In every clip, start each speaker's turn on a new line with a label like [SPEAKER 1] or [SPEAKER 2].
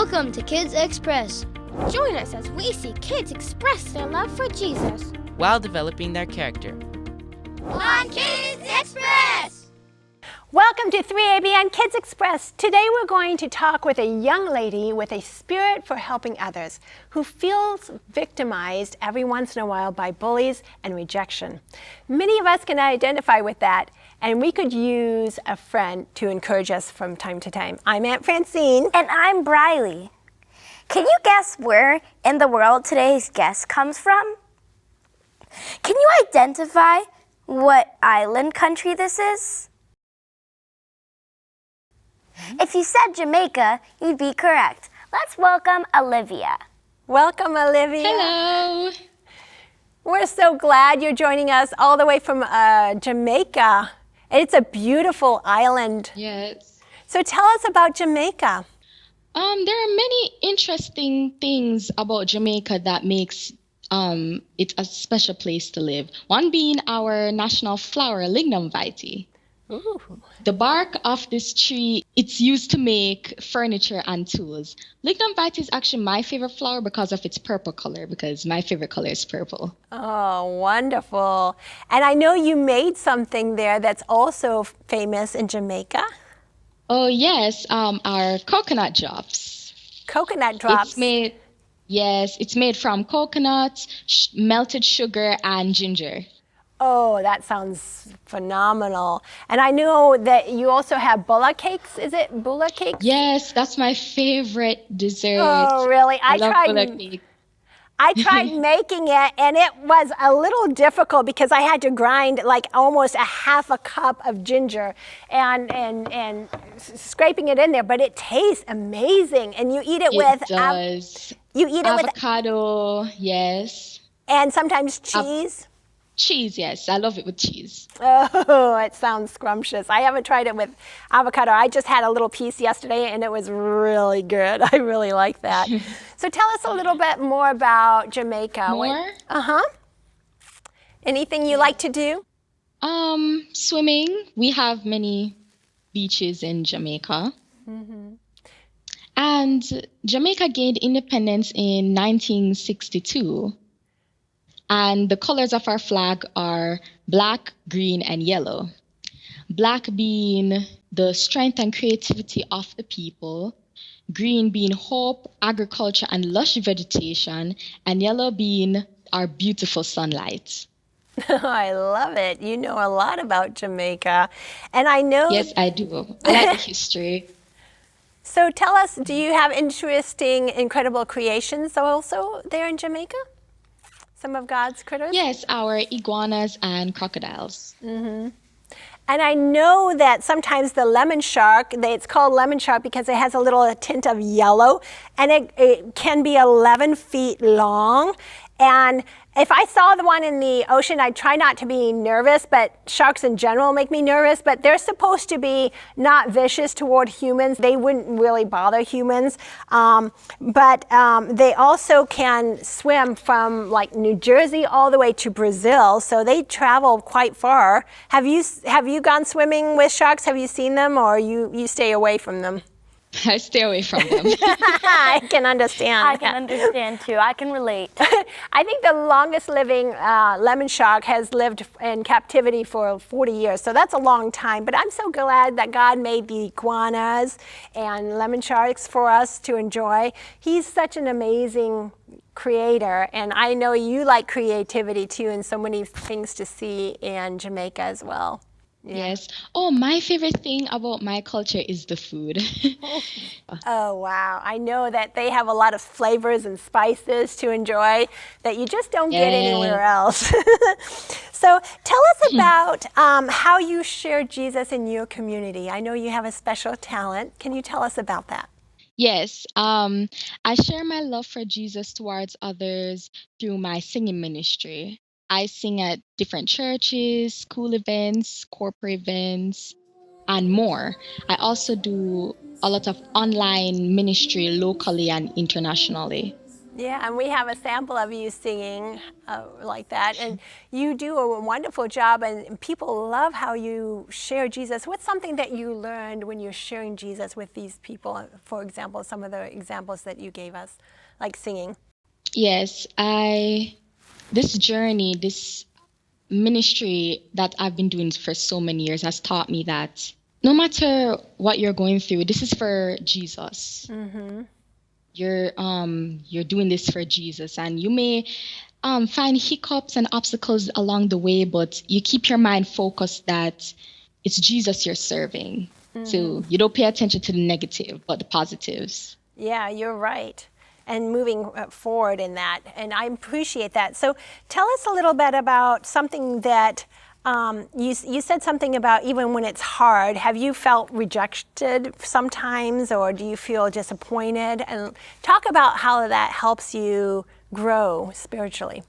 [SPEAKER 1] Welcome to Kids Express.
[SPEAKER 2] Join us as we see kids express their love for Jesus
[SPEAKER 3] while developing their character.
[SPEAKER 2] on Kids Express!
[SPEAKER 4] Welcome to 3ABN Kids Express. Today we're going to talk with a young lady with a spirit for helping others who feels victimized every once in a while by bullies and rejection. Many of us can identify with that, and we could use a friend to encourage us from time to time. I'm Aunt Francine.
[SPEAKER 5] And I'm Brylee. Can you guess where in the world today's guest comes from? Can you identify what island country this is? If you said Jamaica, you'd be correct. Let's welcome Olivia.
[SPEAKER 4] Welcome, Olivia.
[SPEAKER 6] Hello.
[SPEAKER 4] We're so glad you're joining us all the way from Jamaica. It's a beautiful island.
[SPEAKER 6] Yes.
[SPEAKER 4] So tell us about Jamaica.
[SPEAKER 6] There are many interesting things about Jamaica that makes it a special place to live. One being our national flower, lignum vitae.
[SPEAKER 4] Ooh.
[SPEAKER 6] The bark of this tree, it's used to make furniture and tools. Lignum vitae is actually my favorite flower because of its purple color, because my favorite color is purple.
[SPEAKER 4] Oh, wonderful. And I know you made something there that's also famous in Jamaica.
[SPEAKER 6] Oh, yes, our coconut drops.
[SPEAKER 4] Coconut drops.
[SPEAKER 6] It's made from coconut, melted sugar, and ginger.
[SPEAKER 4] Oh, that sounds phenomenal. And I know that you also have bulla cakes. Is it bulla cakes?
[SPEAKER 6] Yes, that's my favorite dessert.
[SPEAKER 4] Oh, really?
[SPEAKER 6] I love bulla cake.
[SPEAKER 4] I tried making it, and it was a little difficult because I had to grind like almost a half a cup of ginger and scraping it in there. But it tastes amazing, and you eat it with
[SPEAKER 6] you eat it avocado, yes,
[SPEAKER 4] and sometimes cheese.
[SPEAKER 6] Cheese, yes. I love it with cheese.
[SPEAKER 4] Oh, it sounds scrumptious. I haven't tried it with avocado. I just had a little piece yesterday, and it was really good. I really like that. So tell us a little bit more about Jamaica.
[SPEAKER 6] More?
[SPEAKER 4] Uh-huh. Anything you like to do?
[SPEAKER 6] Swimming. We have many beaches in Jamaica. Mm-hmm. And Jamaica gained independence in 1962. And the colors of our flag are black, green, and yellow. Black being the strength and creativity of the people, green being hope, agriculture, and lush vegetation, and yellow being our beautiful sunlight.
[SPEAKER 4] I love it. You know a lot about Jamaica. And I know...
[SPEAKER 6] Yes, I do. I like the history.
[SPEAKER 4] So tell us, do you have interesting, incredible creations also there in Jamaica? Some of God's critters?
[SPEAKER 6] Yes, our iguanas and crocodiles.
[SPEAKER 4] Mm-hmm. And I know that sometimes the lemon shark, it's called lemon shark because it has a little tint of yellow, and it can be 11 feet long. And if I saw the one in the ocean, I'd try not to be nervous, but sharks in general make me nervous. But they're supposed to be not vicious toward humans. They wouldn't really bother humans. But they also can swim from like New Jersey all the way to Brazil. So they travel quite far. Have you gone swimming with sharks? Have you seen them, or you stay away from them?
[SPEAKER 6] I stay away from them.
[SPEAKER 4] I can understand.
[SPEAKER 5] I can understand too. I can relate.
[SPEAKER 4] I think the longest living lemon shark has lived in captivity for 40 years. So that's a long time. But I'm so glad that God made the iguanas and lemon sharks for us to enjoy. He's such an amazing creator. And I know you like creativity too, and so many things to see in Jamaica as well.
[SPEAKER 6] Yeah. Yes. Oh, my favorite thing about my culture is the food.
[SPEAKER 4] Oh, wow. I know that they have a lot of flavors and spices to enjoy that you just don't get anywhere else. So tell us about how you share Jesus in your community. I know you have a special talent. Can you tell us about that?
[SPEAKER 6] Yes. I share my love for Jesus towards others through my singing ministry. I sing at different churches, school events, corporate events, and more. I also do a lot of online ministry locally and internationally.
[SPEAKER 4] Yeah, and we have a sample of you singing like that. And you do a wonderful job, and people love how you share Jesus. What's something that you learned when you're sharing Jesus with these people? For example, some of the examples that you gave us, like singing.
[SPEAKER 6] Yes, this journey, this ministry that I've been doing for so many years has taught me that no matter what you're going through, this is for Jesus. Mm-hmm. You're doing this for Jesus, and you may find hiccups and obstacles along the way, but you keep your mind focused that it's Jesus you're serving. Mm-hmm. So you don't pay attention to the negative, but the positives.
[SPEAKER 4] Yeah, you're right. And moving forward in that. And I appreciate that. So tell us a little bit about something that you said something about even when it's hard. Have you felt rejected sometimes, or do you feel disappointed? And talk about how that helps you grow spiritually.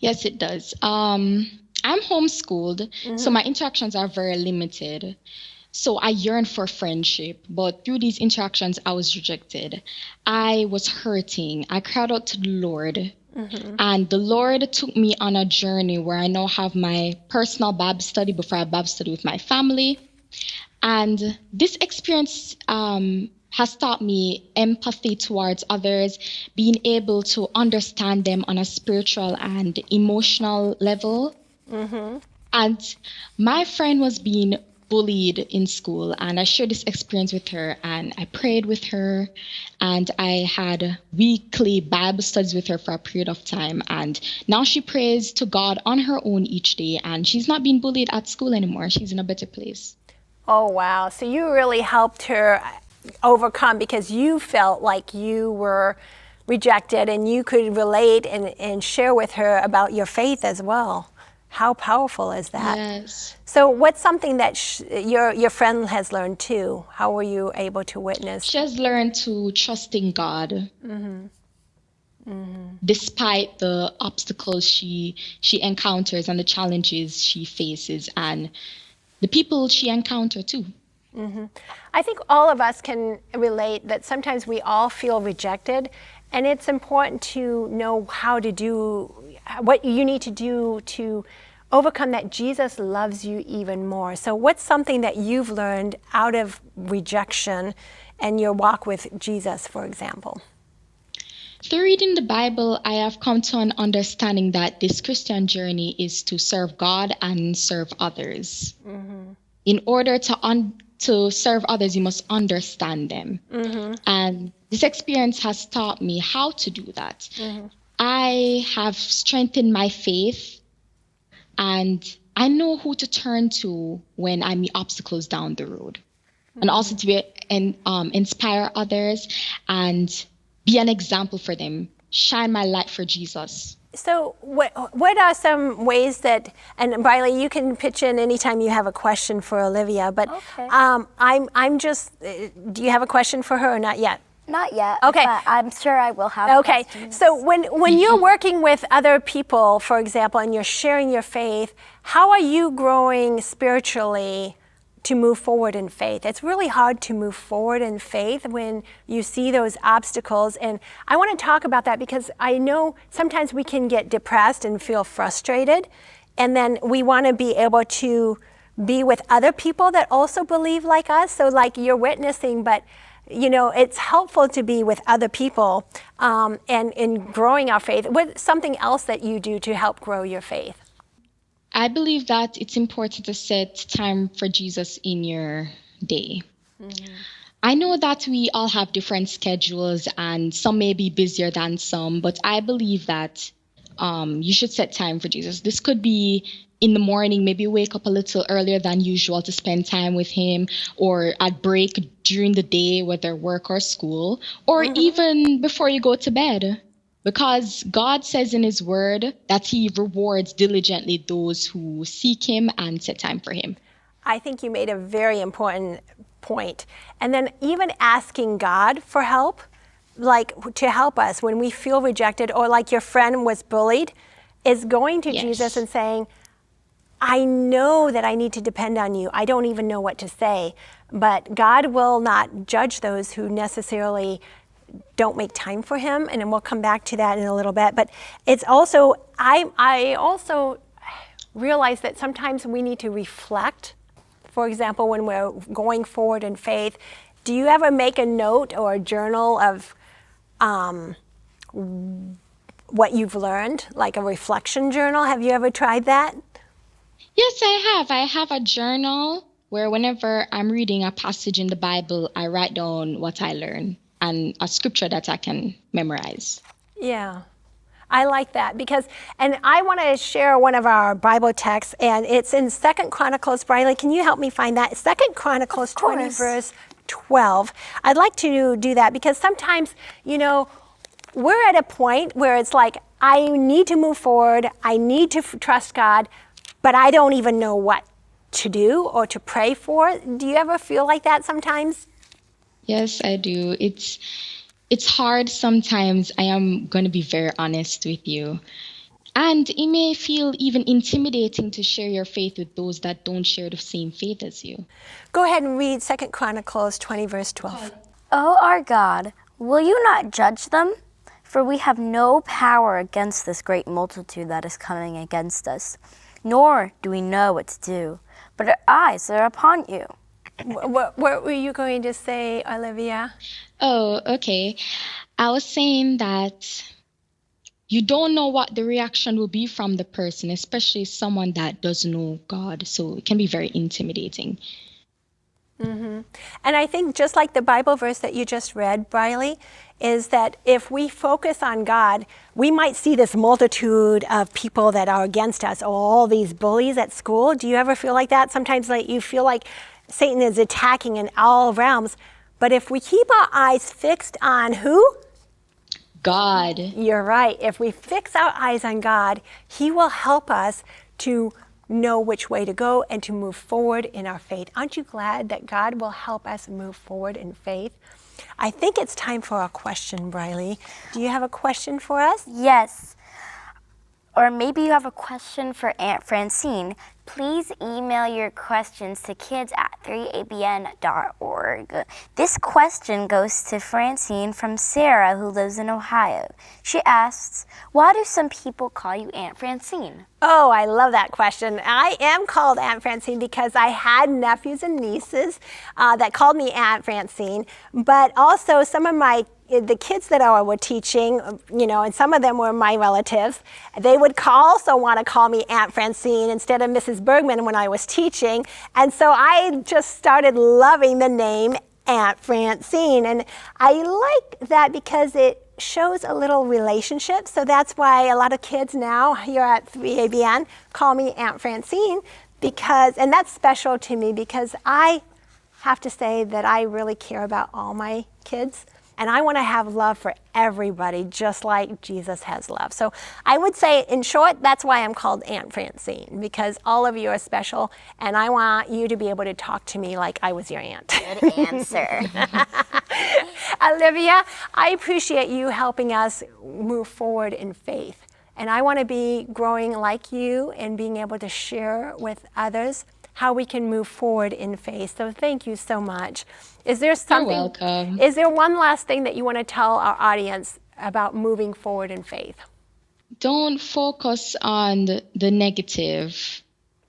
[SPEAKER 6] Yes, it does. I'm homeschooled, so my interactions are very limited. So I yearned for friendship, but through these interactions, I was rejected. I was hurting. I cried out to the Lord, and the Lord took me on a journey where I now have my personal Bible study before I Bible study with my family. And this experience has taught me empathy towards others, being able to understand them on a spiritual and emotional level. And my friend was being bullied in school, and I shared this experience with her, and I prayed with her, and I had weekly Bible studies with her for a period of time, and now she prays to God on her own each day, and she's not being bullied at school anymore. She's in a better place.
[SPEAKER 4] Oh, wow. So you really helped her overcome, because you felt like you were rejected, and you could relate and share with her about your faith as well. How powerful is that?
[SPEAKER 6] Yes.
[SPEAKER 4] So what's something that your friend has learned too? How were you able to witness?
[SPEAKER 6] She has learned to trust in God. Despite the obstacles she encounters and the challenges she faces and the people she encounters too.
[SPEAKER 4] I think all of us can relate that sometimes we all feel rejected, and it's important to know how to do what you need to do to overcome that. Jesus loves you even more. So what's something that you've learned out of rejection and your walk with Jesus, for example?
[SPEAKER 6] Through reading the Bible, I have come to an understanding that this Christian journey is to serve God and serve others. In order to serve others, you must understand them. And this experience has taught me how to do that. I have strengthened my faith, and I know who to turn to when I meet obstacles down the road. And also to inspire others and be an example for them, shine my light for Jesus.
[SPEAKER 4] So what are some ways that, and Brylee, you can pitch in anytime you have a question for Olivia, but
[SPEAKER 5] Okay.
[SPEAKER 4] I'm just, do you have a question for her or not yet?
[SPEAKER 5] Not yet,
[SPEAKER 4] Okay.
[SPEAKER 5] but I'm sure I will have
[SPEAKER 4] Okay,
[SPEAKER 5] questions.
[SPEAKER 4] so when you're working with other people, for example, and you're sharing your faith, how are you growing spiritually to move forward in faith? It's really hard to move forward in faith when you see those obstacles, and I want to talk about that because I know sometimes we can get depressed and feel frustrated, and then we want to be able to be with other people that also believe like us. So like you're witnessing, but you know, it's helpful to be with other people and in growing our faith. What's something else that you do to help grow your faith?
[SPEAKER 6] I believe that it's important to set time for Jesus in your day. I know that we all have different schedules and some may be busier than some, but I believe that you should set time for Jesus. This could be in the morning, maybe wake up a little earlier than usual to spend time with him, or at break during the day, whether work or school, or even before you go to bed. Because God says in his word that he rewards diligently those who seek him and set time for him.
[SPEAKER 4] I think you made a very important point. And then even asking God for help, like to help us when we feel rejected, or like your friend was bullied, is going to Jesus and saying, I know that I need to depend on you. I don't even know what to say, but God will not judge those who necessarily don't make time for him, and then we'll come back to that in a little bit. But it's also, I also realize that sometimes we need to reflect. For example, when we're going forward in faith, do you ever make a note or a journal of what you've learned, like a reflection journal? Have you ever tried that?
[SPEAKER 6] Yes, I have. I have a journal where whenever I'm reading a passage in the Bible, I write down what I learn and a scripture that I can memorize.
[SPEAKER 4] Yeah, I like that because, and I want to share one of our Bible texts, and it's in 2 Chronicles. Brylee, can you help me find that? 2 Chronicles 20, verse 12. I'd like to do that because sometimes, you know, we're at a point where it's like, I need to move forward, I need to trust God, but I don't even know what to do or to pray for. Do you ever feel like that sometimes?
[SPEAKER 6] Yes, I do. It's hard sometimes. I am going to be very honest with you. And it may feel even intimidating to share your faith with those that don't share the same faith as you.
[SPEAKER 4] Go ahead and read 2 Chronicles 20, verse 12.
[SPEAKER 5] O our God, will you not judge them? For we have no power against this great multitude that is coming against us, nor do we know what to do, but our eyes are upon you.
[SPEAKER 4] What were you going to say, Olivia?
[SPEAKER 6] Oh, okay. I was saying that you don't know what the reaction will be from the person, especially someone that doesn't know God. So it can be very intimidating.
[SPEAKER 4] Mm-hmm. And I think just like the Bible verse that you just read, Brylee, is that if we focus on God, we might see this multitude of people that are against us, all these bullies at school. Do you ever feel like that? Sometimes like you feel like Satan is attacking in all realms. But if we keep our eyes fixed on who?
[SPEAKER 6] God.
[SPEAKER 4] You're right. If we fix our eyes on God, He will help us to know which way to go and to move forward in our faith. Aren't you glad that God will help us move forward in faith? I think it's time for a question, Brylee. Do you have a question for us?
[SPEAKER 5] Yes. Or maybe you have a question for Aunt Francine. Please email your questions to kids@3abn.org. This question goes to Francine from Sarah, who lives in Ohio. She asks, why do some people call you Aunt Francine?
[SPEAKER 4] Oh, I love that question. I am called Aunt Francine because I had nephews and nieces that called me Aunt Francine, but also some of the kids that I was teaching, you know, and some of them were my relatives, they would also want to call me Aunt Francine instead of Mrs. Bergman when I was teaching. And so I just started loving the name Aunt Francine. And I like that because it shows a little relationship. So that's why a lot of kids now here at 3ABN call me Aunt Francine and that's special to me because I have to say that I really care about all my kids. And I want to have love for everybody, just like Jesus has love. So I would say, in short, that's why I'm called Aunt Francine, because all of you are special, and I want you to be able to talk to me like I was your aunt.
[SPEAKER 5] Good answer.
[SPEAKER 4] Olivia, I appreciate you helping us move forward in faith. And I want to be growing like you and being able to share with others how we can move forward in faith. So thank you so much. Is there something?
[SPEAKER 6] You're welcome.
[SPEAKER 4] Is there one last thing that you want to tell our audience about moving forward in faith?
[SPEAKER 6] Don't focus on the negative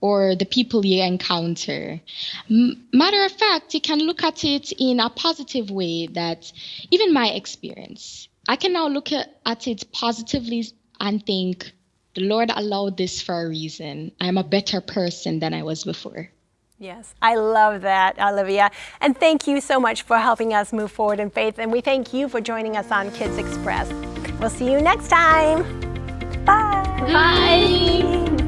[SPEAKER 6] or the people you encounter. Matter of fact, you can look at it in a positive way. That even my experience, I can now look at it positively and think, the Lord allowed this for a reason. I'm a better person than I was before.
[SPEAKER 4] Yes, I love that, Olivia. And thank you so much for helping us move forward in faith. And we thank you for joining us on Kids Express. We'll see you next time. Bye.
[SPEAKER 6] Bye.